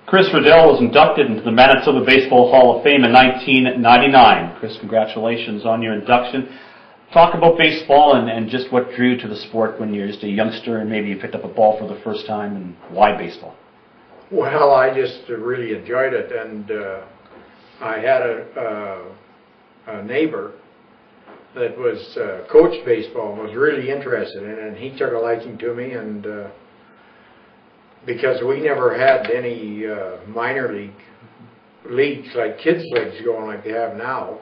Chris Riddell was inducted into the Manitoba Baseball Hall of Fame in 1999. Chris, congratulations on your induction. Talk about baseball and just what drew you to the sport when you were just a youngster and maybe you picked up a ball for the first time, and why baseball? Well, I just really enjoyed it, and I had a neighbor that was coached baseball and was really interested in it, and he took a liking to me, and because we never had any minor leagues like kids leagues going like they have now,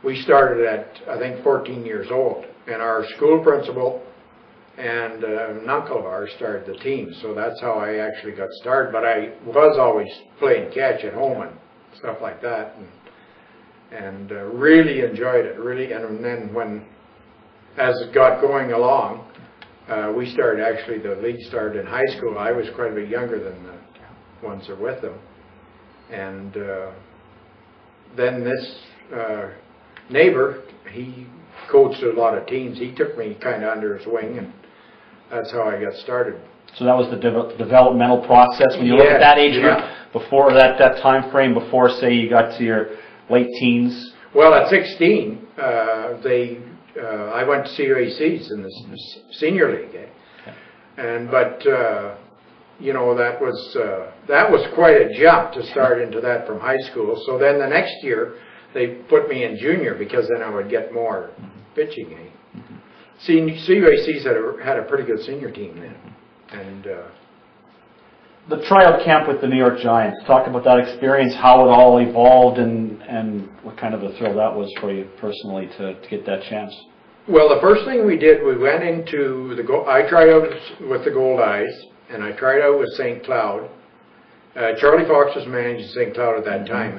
we started at, I think, 14 years old, and our school principal and an uncle of ours started the team, so that's how I actually got started. But I was always playing catch at home and stuff like that, and really enjoyed it, really. And then when, as it got going along, we started, actually the league started in high school. I was quite a bit younger than the ones that are with them, and then this neighbor, he coached a lot of teams. He took me kind of under his wing, and that's how I got started. So that was the developmental process when you look at that age group, before that time frame, before, say, you got to your late teens? Well, at 16, I went to CUACs in the senior league, but you know, that was quite a jump to start into that from high school. So then the next year they put me in junior, because then I would get more pitching. CUACs had a pretty good senior team then. And the tryout camp with the New York Giants, talk about that experience, how it all evolved, and what kind of a thrill that was for you personally to get that chance. Well, the first thing we did, we went into I tried out with the Gold Eyes, and I tried out with St. Cloud. Charlie Fox was managing St. Cloud at that time,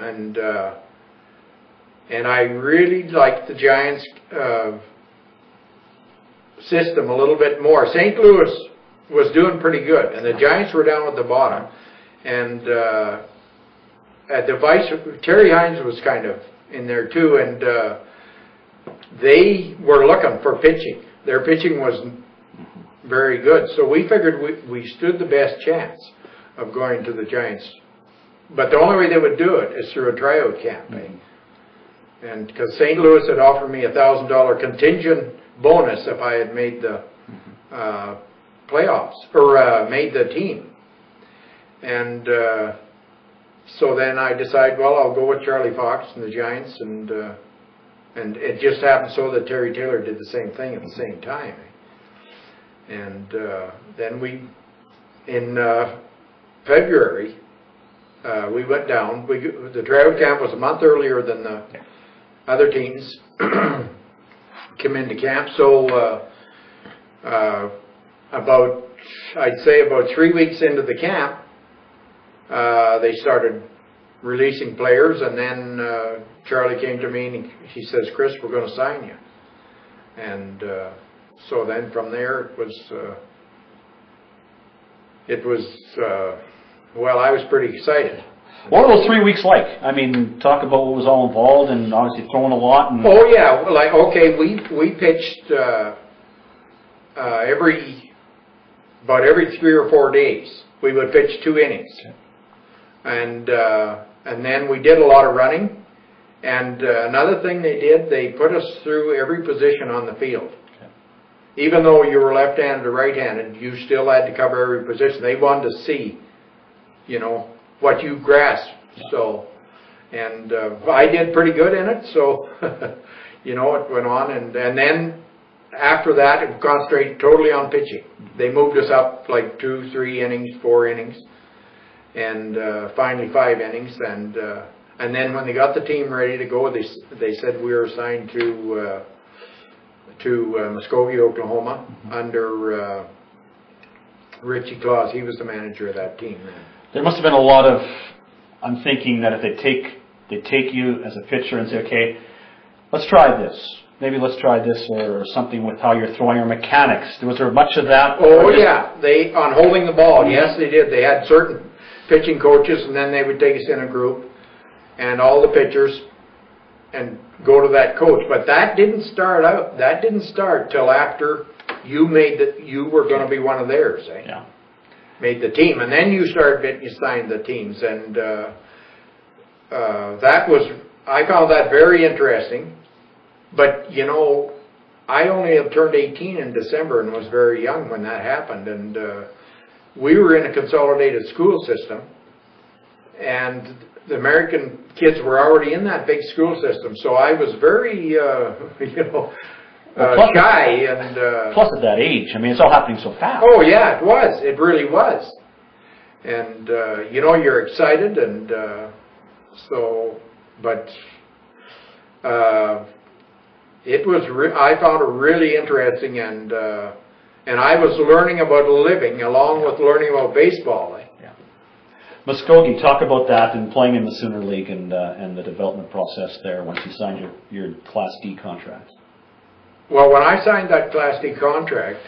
and I really liked the Giants' system a little bit more. St. Louis was doing pretty good, and the Giants were down at the bottom. And at the Terry Hines was kind of in there too, and they were looking for pitching. Their pitching was very good, so we figured we stood the best chance of going to the Giants. But the only way they would do it is through a tryout campaign. And because St. Louis had offered me a $1,000 contingent bonus if I had made the playoffs, or made the team. And so then I decided, well, I'll go with Charlie Fox and the Giants, and it just happened so that Terry Taylor did the same thing at the same time. And then in February, we went down. The tryout camp was a month earlier than the other teams come into camp, so I'd say about 3 weeks into the camp, they started releasing players, and then Charlie came to me and he says, "Chris, we're going to sign you." And so then from there it was well, I was pretty excited. What were those 3 weeks like? I mean, talk about what was all involved, and obviously throwing a lot. And oh yeah, like, okay, we pitched about every 3 or 4 days. We would pitch 2 innings, and then we did a lot of running. And another thing they did, they put us through every position on the field. Even though you were left-handed or right-handed, you still had to cover every position. They wanted to see, you know, what you grasped. So, and I did pretty good in it. So, you know, it went on, and then after that, it concentrated totally on pitching. They moved us up like 2, 3 innings, 4 innings, and finally 5 innings. And then when they got the team ready to go, they said we were assigned to Muskogee, Oklahoma, under Richie Claus. He was the manager of that team then. There must have been a lot of, I'm thinking that if they take you as a pitcher and say, okay, let's try this. Maybe let's try this, or something with how you're throwing, or mechanics. Was there much of that? Oh yeah, on holding the ball, yes they did. They had certain pitching coaches, and then they would take us in a group, and all the pitchers, and go to that coach. But that didn't start till after you made that you were going to be one of theirs. Yeah. made the team, and then you started getting assigned the teams, and I found that very interesting. But you know, I only have turned 18 in December and was very young when that happened, and we were in a consolidated school system, and the American kids were already in that big school system, so I was very, you know, shy. And plus at that age, I mean, it's all happening so fast. Oh yeah, it was. It really was. And you know, you're excited, and but it was. I found it really interesting, and I was learning about living along with learning about baseball. Yeah. Muskogee, talk about that and playing in the Sooner League and the development process there once you signed your Class D contract. Well, when I signed that Class D contract,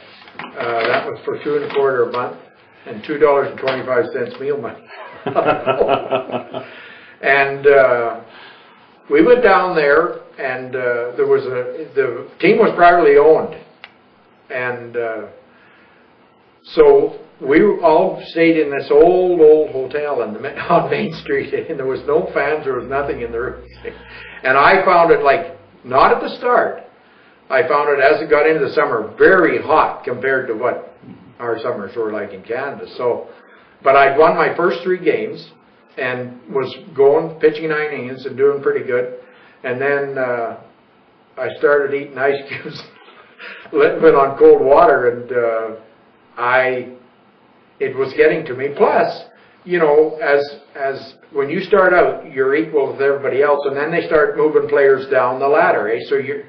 that was for $2.25 a month and $2.25 meal money. And we went down there, and the team was privately owned, and so we all stayed in this old hotel on Main Street, and there was no fans, there was nothing in the room. And I found it, like, not at the start. I found it, as it got into the summer, very hot compared to what our summers were like in Canada. So, but I'd won my first 3 games and was pitching 9 innings and doing pretty good. And then I started eating ice cubes, living on cold water, and it was getting to me. Plus, you know, as when you start out, you're equal with everybody else, and then they start moving players down the ladder, eh? So you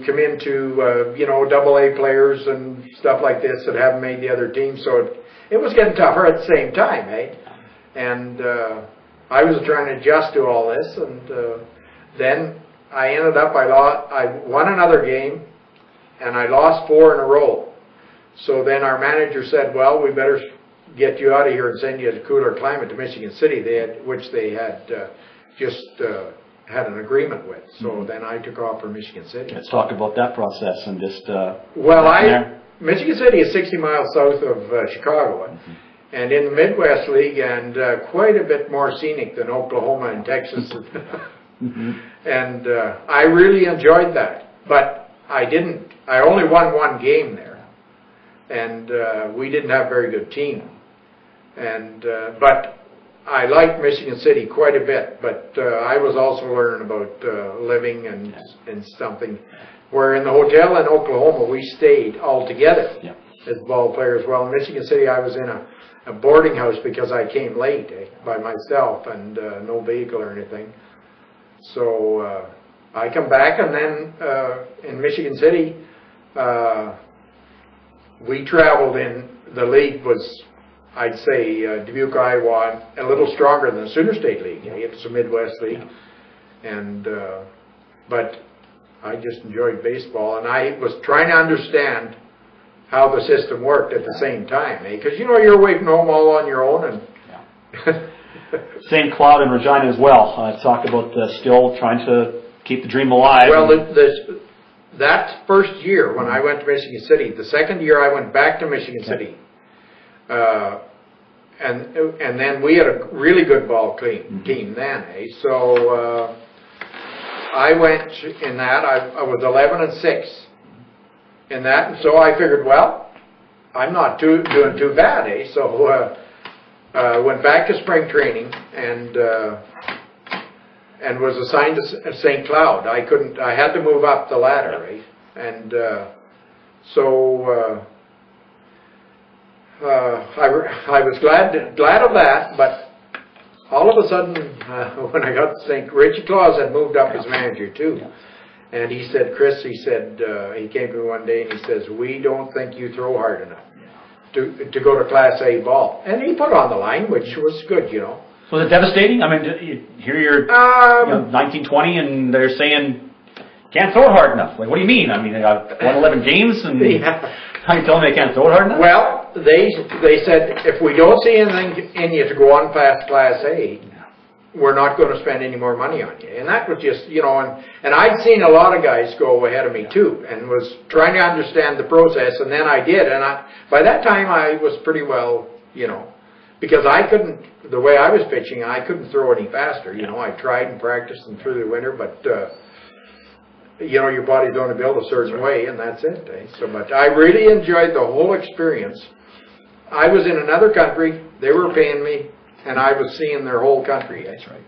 come into, you know, AA players and stuff like this that haven't made the other team, so it was getting tougher at the same time, eh? And I was trying to adjust to all this, and then I ended up, I won another game, and I lost 4 in a row. So then our manager said, well, we better get you out of here and send you to a cooler climate to Michigan City, which they had just had an agreement with. So then I took off for Michigan City. Let's talk about that process and just... Michigan City is 60 miles south of Chicago, and in the Midwest League, and quite a bit more scenic than Oklahoma and Texas. And I really enjoyed that, but I only won 1 game there, and we didn't have a very good team. And but I liked Michigan City quite a bit, but I was also learning about living and something. Where in the hotel in Oklahoma, we stayed all together as ball players. Well, in Michigan City, I was in a boarding house because I came late by myself and no vehicle or anything. So I come back, and then in Michigan City, we traveled in. The league was, I'd say, Dubuque, Iowa, a little stronger than the Sooner State League. It's a Midwest League, and but I just enjoyed baseball, and I was trying to understand how the system worked at the same time, because you know, you're away from home all on your own, and St. Cloud and Regina as well. Talk about still trying to keep the dream alive. Well, that first year when I went to Michigan City, the second year I went back to Michigan City, and then we had a really good ball team then, So I went in that. I was 11-6 in that, and so I figured, well, I'm not doing too bad, So went back to spring training and was assigned to St. Cloud. I had to move up the ladder, And so I was glad of that, but all of a sudden, when I got to St. Richie Claus had moved up as manager too. And he said, Chris, he came to me one day and he says, we don't think you throw hard enough to go to Class A ball. And he put it on the line, which was good, you know. So was it devastating? I mean, here you're 19, 20, and they're saying, can't throw it hard enough. Like, what do you mean? I mean, I won 11 games, and how you telling me I can't throw it hard enough? Well, they said, if we don't see anything in you to go on past Class A, we're not going to spend any more money on you. And that was just, you know, and I'd seen a lot of guys go ahead of me too, and was trying to understand the process, and then I did. And by that time, I was pretty well you know, because I couldn't, the way I was pitching, I couldn't throw any faster. You know, I tried and practiced and through the winter, but, you know, your body's only built a certain way, and that's it. So, but I really enjoyed the whole experience. I was in another country, they were paying me, and I was seeing their whole country. That's right.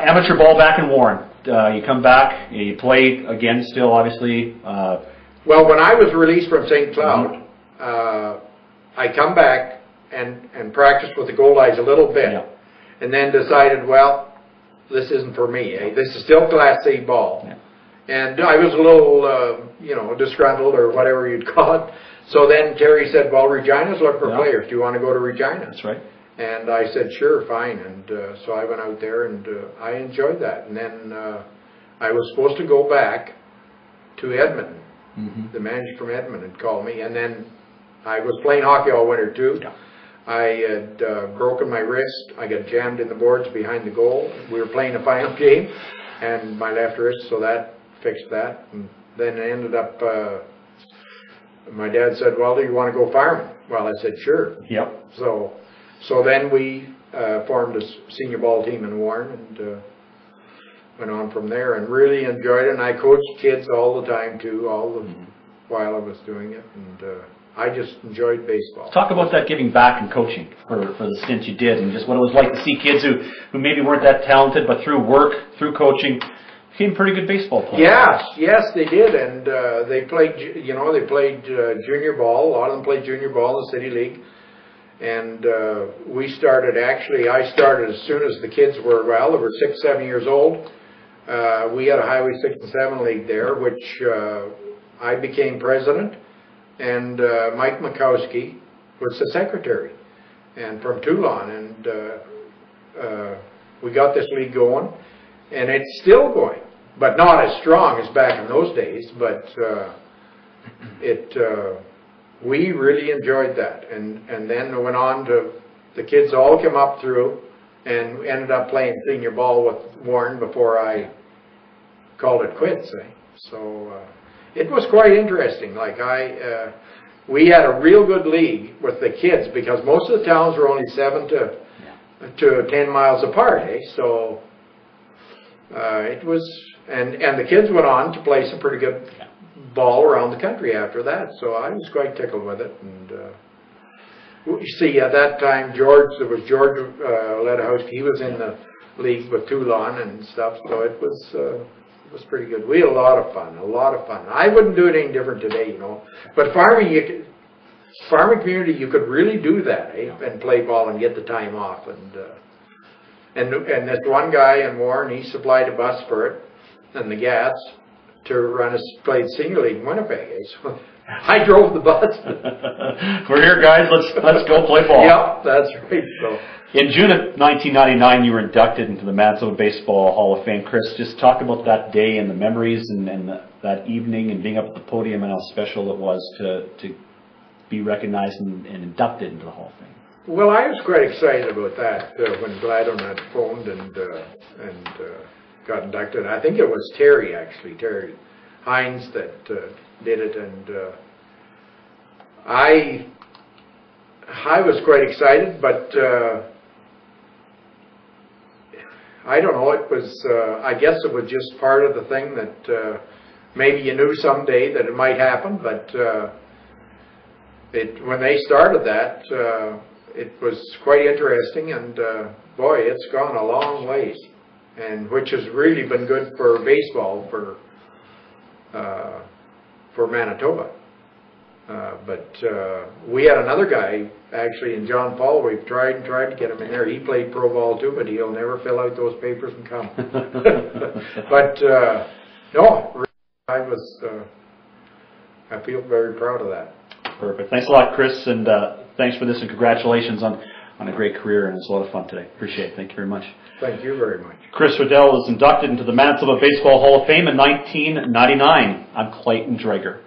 Amateur ball back in Warren. You come back, you play again still, obviously. Well, when I was released from St. Cloud, I come back and practiced with the goal eyes a little bit, and then decided, well, this isn't for me. This is still Class C ball. And I was a little, you know, disgruntled or whatever you'd call it. So then Terry said, well, Regina's looking for players. Do you want to go to Regina? That's right. And I said, sure, fine. And so I went out there, and I enjoyed that. And then I was supposed to go back to Edmonton. The manager from Edmonton had called me. And then I was playing hockey all winter, too. I had broken my wrist. I got jammed in the boards behind the goal. We were playing a final game, and my left wrist, so that fixed that. And then it ended up, my dad said, well, do you want to go fireman? Well, I said, sure. So then we formed a senior ball team in Warren, and went on from there, and really enjoyed it. And I coached kids all the time too, while I was doing it, and I just enjoyed baseball. Talk about that giving back and coaching for the stint you did, and just what it was like to see kids who maybe weren't that talented, but through work, through coaching, became pretty good baseball players. Yes, they did, and they played. You know, they played junior ball. A lot of them played junior ball in the city league. And we started, actually, I started as soon as the kids were, well, they were 6, 7 years old. We had a Highway 6 and 7 league there, which I became president, and Mike Mikowski was the secretary, and from Toulon, and we got this league going, and it's still going, but not as strong as back in those days, but we really enjoyed that, and then it went on to, the kids all came up through and ended up playing senior ball with Warren before I called it quits. So it was quite interesting. Like we had a real good league with the kids, because most of the towns were only 7 to 10 miles apart. So it was, and the kids went on to play some pretty good ball around the country after that, so I was quite tickled with it. And you see, at that time, George Ledahowski, he was in the league with Toulon and stuff, so it was pretty good. We had a lot of fun. I wouldn't do it any different today, you know. But farming community, you could really do that, and play ball and get the time off. And this one guy in Warren, he supplied a bus for it, and the gas to run us, played senior league in Winnipeg. So I drove the bus. We're here, guys. Let's go play ball. Yeah, that's right. So in June of 1999, you were inducted into the Manitoba Baseball Hall of Fame. Chris, just talk about that day and the memories and that evening and being up at the podium and how special it was to be recognized and inducted into the Hall of Fame. Well, I was quite excited about that when Gladon had phoned and got inducted. I think it was Terry Hines that did it, and I was quite excited, but I don't know, it was, I guess it was just part of the thing that maybe you knew someday that it might happen, but when they started that, it was quite interesting, and boy, it's gone a long ways, and which has really been good for baseball for Manitoba. But we had another guy, actually, in John Paul. We've tried to get him in there. He played pro ball too, but he'll never fill out those papers and come. But no, I feel very proud of that. Perfect. Thanks a lot, Chris, and thanks for this, and congratulations on a great career, and it's a lot of fun today. Appreciate it. Thank you very much. Thank you very much. Chris Riddell was inducted into the Manitoba Baseball Hall of Fame in 1999. I'm Clayton Dreger.